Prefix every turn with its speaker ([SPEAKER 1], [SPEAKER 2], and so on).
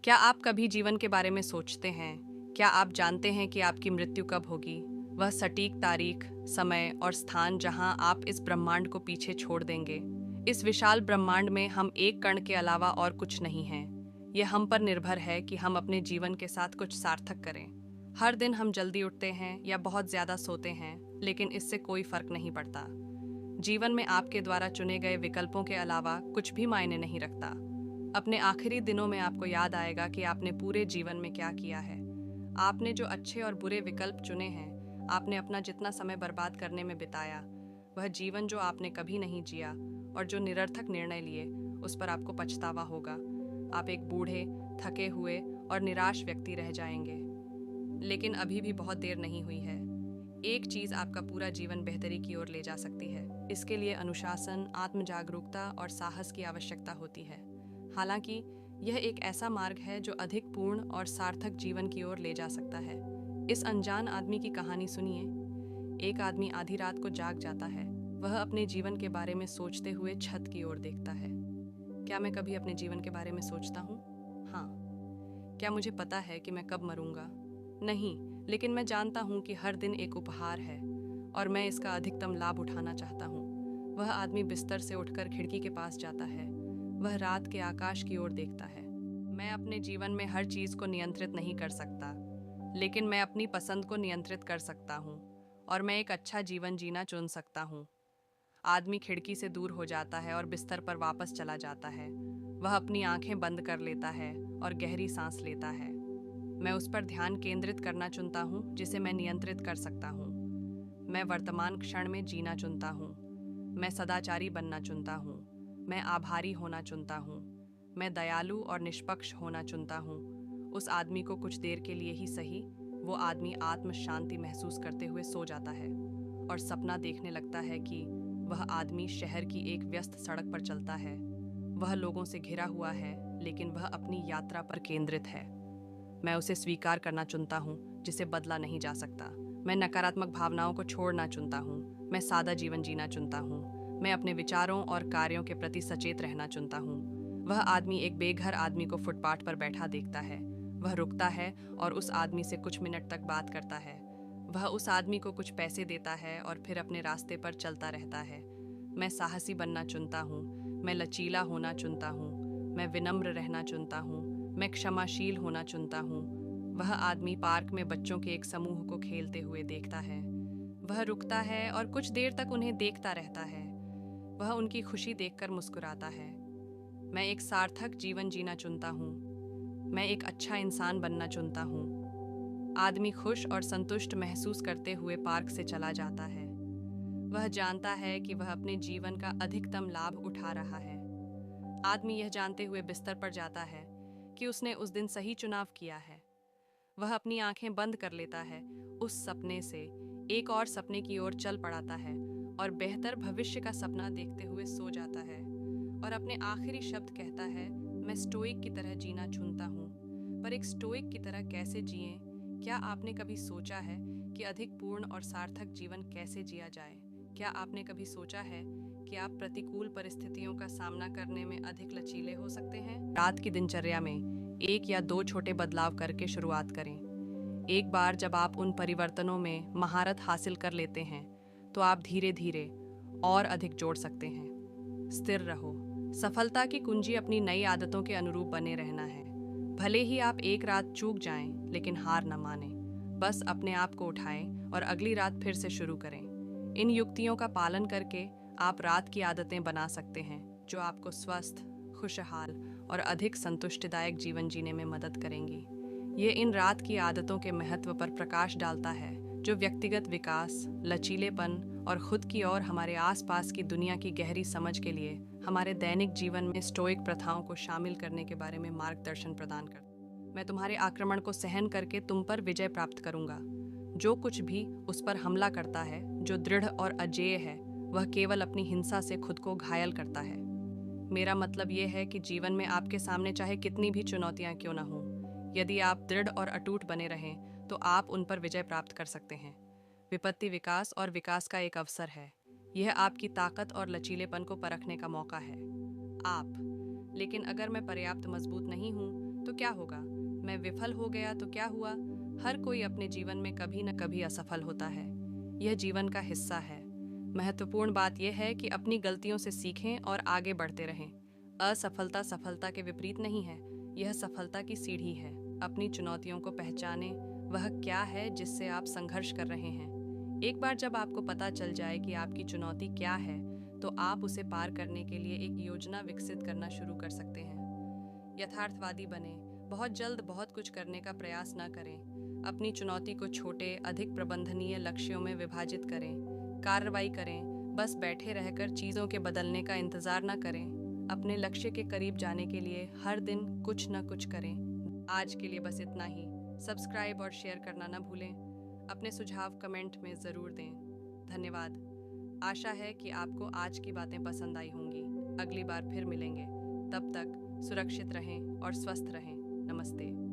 [SPEAKER 1] क्या आप कभी जीवन के बारे में सोचते हैं? क्या आप जानते हैं कि आपकी मृत्यु कब होगी? वह सटीक तारीख, समय और स्थान जहां आप इस ब्रह्मांड को पीछे छोड़ देंगे। इस विशाल ब्रह्मांड में हम एक कण के अलावा और कुछ नहीं हैं। यह हम पर निर्भर है कि हम अपने जीवन के साथ कुछ सार्थक करें। हर दिन हम जल्दी उठते हैं या बहुत ज्यादा सोते हैं, लेकिन इससे कोई फर्क नहीं पड़ता। जीवन में आपके द्वारा चुने गए विकल्पों के अलावा कुछ भी मायने नहीं रखता। अपने आखिरी दिनों में आपको याद आएगा कि आपने पूरे जीवन में क्या किया है। आपने जो अच्छे और बुरे विकल्प चुने हैं, आपने अपना जितना समय बर्बाद करने में बिताया, वह जीवन जो आपने कभी नहीं जिया, और जो निरर्थक निर्णय लिए, उस पर आपको पछतावा होगा। आप एक बूढ़े, थके हुए और निराश व्यक्ति रह जाएंगे। लेकिन अभी भी बहुत देर नहीं हुई है। एक चीज आपका पूरा जीवन बेहतरी की ओर ले जा सकती है। इसके लिए अनुशासन, आत्म जागरूकता और साहस की आवश्यकता होती है। हालांकि यह एक ऐसा मार्ग है जो अधिक पूर्ण और सार्थक जीवन की ओर ले जा सकता है। इस अनजान आदमी की कहानी सुनिए। एक आदमी आधी रात को जाग जाता है। वह अपने जीवन के बारे में सोचते हुए छत की ओर देखता है। क्या मैं कभी अपने जीवन के बारे में सोचता हूँ? हाँ। क्या मुझे पता है कि मैं कब मरूंगा? नहीं, लेकिन मैं जानता हूँ कि हर दिन एक उपहार है और मैं इसका अधिकतम लाभ उठाना चाहता हूँ। वह आदमी बिस्तर से उठकर खिड़की के पास जाता है। वह रात के आकाश की ओर देखता है। मैं अपने जीवन में हर चीज को नियंत्रित नहीं कर सकता, लेकिन मैं अपनी पसंद को नियंत्रित कर सकता हूँ और मैं एक अच्छा जीवन जीना चुन सकता हूँ। आदमी खिड़की से दूर हो जाता है और बिस्तर पर वापस चला जाता है। वह अपनी आंखें बंद कर लेता है और गहरी सांस लेता है। मैं उस पर ध्यान केंद्रित करना चुनता हूँ जिसे मैं नियंत्रित कर सकता हूँ। मैं वर्तमान क्षण में जीना चुनता हूँ। मैं सदाचारी बनना चुनता हूँ। मैं आभारी होना चुनता हूँ। मैं दयालु और निष्पक्ष होना चुनता हूँ। उस आदमी को कुछ देर के लिए ही सही, वो आदमी आत्म शांति महसूस करते हुए सो जाता है और सपना देखने लगता है कि वह आदमी शहर की एक व्यस्त सड़क पर चलता है। वह लोगों से घिरा हुआ है, लेकिन वह अपनी यात्रा पर केंद्रित है। मैं उसे स्वीकार करना चुनता हूँ जिसे बदला नहीं जा सकता। मैं नकारात्मक भावनाओं को छोड़ना चुनता हूँ। मैं सादा जीवन जीना चुनता हूँ। मैं अपने विचारों और कार्यों के प्रति सचेत रहना चुनता हूँ। वह आदमी एक बेघर आदमी को फुटपाथ पर बैठा देखता है। वह रुकता है और उस आदमी से कुछ मिनट तक बात करता है। वह उस आदमी को कुछ पैसे देता है और फिर अपने रास्ते पर चलता रहता है। मैं साहसी बनना चुनता हूँ। मैं लचीला होना चुनता हूँ। मैं विनम्र रहना चुनता हूँ। मैं क्षमाशील होना चुनता हूँ। वह आदमी पार्क में बच्चों के एक समूह को खेलते हुए देखता है। वह रुकता है और कुछ देर तक उन्हें देखता रहता है। वह उनकी खुशी देखकर मुस्कुराता है। मैं एक सार्थक जीवन जीना चुनता हूँ। मैं एक अच्छा इंसान बनना चुनता हूँ। आदमी खुश और संतुष्ट महसूस करते हुए पार्क से चला जाता है। वह जानता है कि वह अपने जीवन का अधिकतम लाभ उठा रहा है। आदमी यह जानते हुए बिस्तर पर जाता है कि उसने उस दिन सही चुनाव किया है। वह अपनी आंखें बंद कर लेता है, उस सपने से एक और सपने की ओर चल पड़ाता है और बेहतर भविष्य का सपना देखते हुए सो जाता है और अपने आखिरी शब्द कहता है, मैं स्टोइक की तरह जीना चुनता हूँ। पर एक स्टोइक की तरह कैसे जिएं? क्या आपने कभी सोचा है कि अधिक पूर्ण और सार्थक जीवन कैसे जिया जाए? क्या आपने कभी सोचा है कि आप प्रतिकूल परिस्थितियों का सामना करने में अधिक लचीले हो सकते हैं? रात की दिनचर्या में 1 या 2 छोटे बदलाव करके शुरुआत करें। एक बार जब आप उन परिवर्तनों में महारत हासिल कर लेते हैं, तो आप धीरे धीरे और अधिक जोड़ सकते हैं। स्थिर रहो। सफलता की कुंजी अपनी नई आदतों के अनुरूप बने रहना है। भले ही आप एक रात चूक जाएं, लेकिन हार न मानें। बस अपने आप को उठाएं और अगली रात फिर से शुरू करें। इन युक्तियों का पालन करके आप रात की आदतें बना सकते हैं जो आपको स्वस्थ, खुशहाल और अधिक संतुष्टिदायक जीवन जीने में मदद करेंगी। ये इन रात की आदतों के महत्व पर प्रकाश डालता है जो व्यक्तिगत विकास, लचीलेपन और खुद की और हमारे आसपास की दुनिया की गहरी समझ के लिए हमारे दैनिक जीवन में स्टोइक प्रथाओं को शामिल करने के बारे में मार्गदर्शन प्रदान करता है। मैं तुम्हारे आक्रमण को सहन करके तुम पर विजय प्राप्त करूंगा। जो कुछ भी उस पर हमला करता है जो दृढ़ और अजेय है, वह केवल अपनी हिंसा से खुद को घायल करता है। मेरा मतलब यह है कि जीवन में आपके सामने चाहे कितनी भी चुनौतियां क्यों न हों, यदि आप दृढ़ और अटूट बने रहें तो आप उन पर विजय प्राप्त कर सकते हैं। विपत्ति विकास और विकास का एक अवसर है। यह आपकी ताकत और लचीलेपन को परखने का मौका है। आप लेकिन अगर मैं पर्याप्त मजबूत नहीं हूँ, तो तो क्या होगा, मैं विफल हो गया तो क्या हुआ। हर कोई अपने जीवन में कभी न कभी असफल होता है। यह जीवन का हिस्सा है। महत्वपूर्ण बात यह है कि अपनी गलतियों से सीखें और आगे बढ़ते रहें। असफलता सफलता के विपरीत नहीं है, यह सफलता की सीढ़ी है। अपनी चुनौतियों को पहचानें, वह क्या है जिससे आप संघर्ष कर रहे हैं। एक बार जब आपको पता चल जाए कि आपकी चुनौती क्या है, तो आप उसे पार करने के लिए एक योजना विकसित करना शुरू कर सकते हैं। यथार्थवादी बने, बहुत जल्द बहुत कुछ करने का प्रयास न करें। अपनी चुनौती को छोटे, अधिक प्रबंधनीय लक्ष्यों में विभाजित करें। कार्रवाई करें, बस बैठे रहकर चीज़ों के बदलने का इंतज़ार न करें। अपने लक्ष्य के करीब जाने के लिए हर दिन कुछ न कुछ करें। आज के लिए बस इतना ही। सब्सक्राइब और शेयर करना न भूलें। अपने सुझाव कमेंट में ज़रूर दें। धन्यवाद। आशा है कि आपको आज की बातें पसंद आई होंगी। अगली बार फिर मिलेंगे। तब तक सुरक्षित रहें और स्वस्थ रहें। नमस्ते।